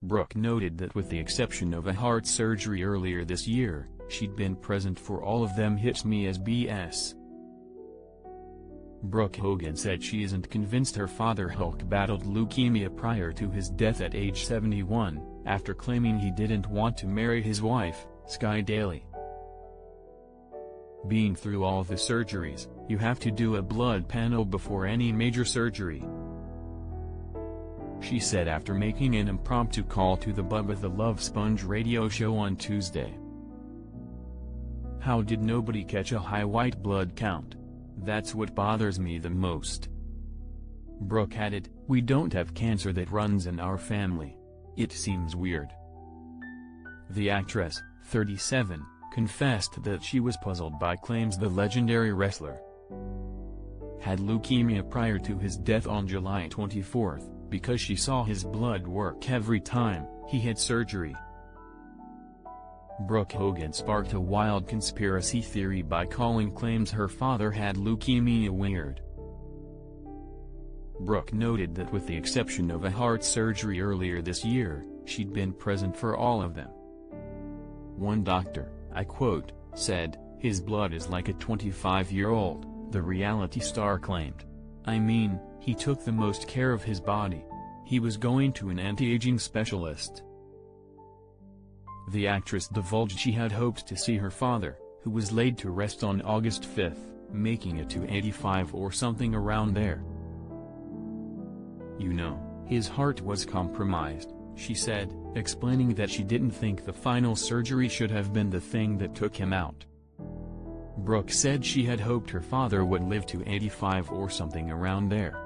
Brooke noted that with the exception of a heart surgery earlier this year, she'd been present for all of them. Hits me as BS. Brooke Hogan said she isn't convinced her father Hulk battled leukemia prior to his death at age 71, after claiming he didn't want to marry his wife, Sky Daily. Being through all the surgeries, you have to do a blood panel before any major surgery, she said after making an impromptu call to the Bubba the Love Sponge radio show on Tuesday. How did nobody catch a high white blood count? That's what bothers me the most. Brooke added, "We don't have cancer that runs in our family. It seems weird." The actress, 37, confessed that she was puzzled by claims the legendary wrestler had leukemia prior to his death on July 24, because she saw his blood work every time he had surgery. Brooke Hogan sparked a wild conspiracy theory by calling claims her father had leukemia weird. Brooke noted that with the exception of a heart surgery earlier this year, she'd been present for all of them. One doctor, I quote, said, "His blood is like a 25-year-old, the reality star claimed. I mean, he took the most care of his body. He was going to an anti-aging specialist." The actress divulged she had hoped to see her father, who was laid to rest on August 5, making it to 85 or something around there. "You know, his heart was compromised," she said, explaining that she didn't think the final surgery should have been the thing that took him out. Brooke said she had hoped her father would live to 85 or something around there.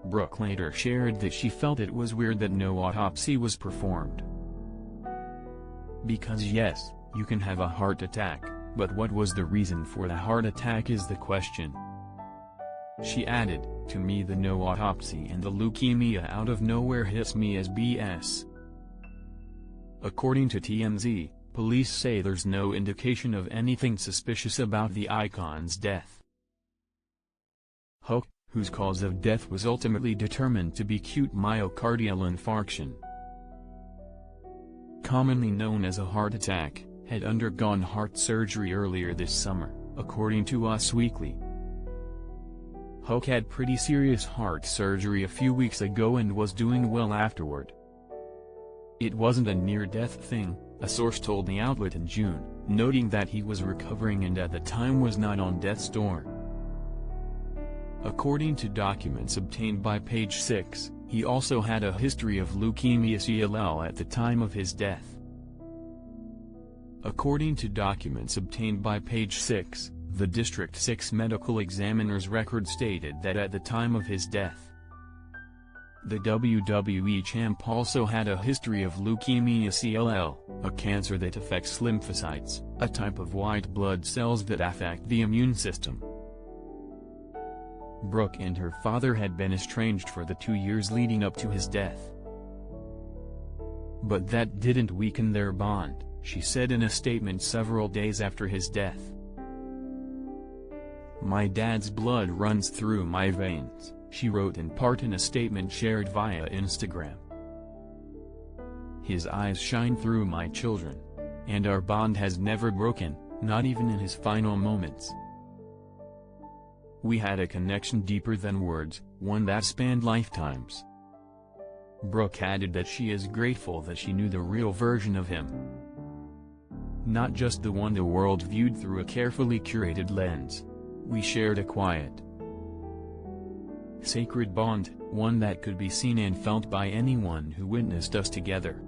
Brooke later shared that she felt it was weird that no autopsy was performed. "Because yes, you can have a heart attack, but what was the reason for the heart attack is the question." She added, "To me the no autopsy and the leukemia out of nowhere hits me as BS." According to TMZ, police say there's no indication of anything suspicious about the icon's death. Hulk, whose cause of death was ultimately determined to be acute myocardial infarction, commonly known as a heart attack, had undergone heart surgery earlier this summer, according to Us Weekly. Hulk had pretty serious heart surgery a few weeks ago and was doing well afterward. It wasn't a near-death thing, a source told the outlet in June, noting that he was recovering and at the time was not on death's door. According to documents obtained by Page 6, he also had a history of leukemia CLL at the time of his death. According to documents obtained by Page 6, the District 6 medical examiner's record stated that at the time of his death, the WWE champ also had a history of leukemia CLL, a cancer that affects lymphocytes, a type of white blood cells that affect the immune system. Brooke and her father had been estranged for the 2 years leading up to his death. But that didn't weaken their bond, she said in a statement several days after his death. "My dad's blood runs through my veins," she wrote in part in a statement shared via Instagram. "His eyes shine through my children. And our bond has never broken, not even in his final moments. We had a connection deeper than words, one that spanned lifetimes." Brooke added that she is grateful that she knew the real version of him, not just the one the world viewed through a carefully curated lens. "We shared a quiet, sacred bond, one that could be seen and felt by anyone who witnessed us together."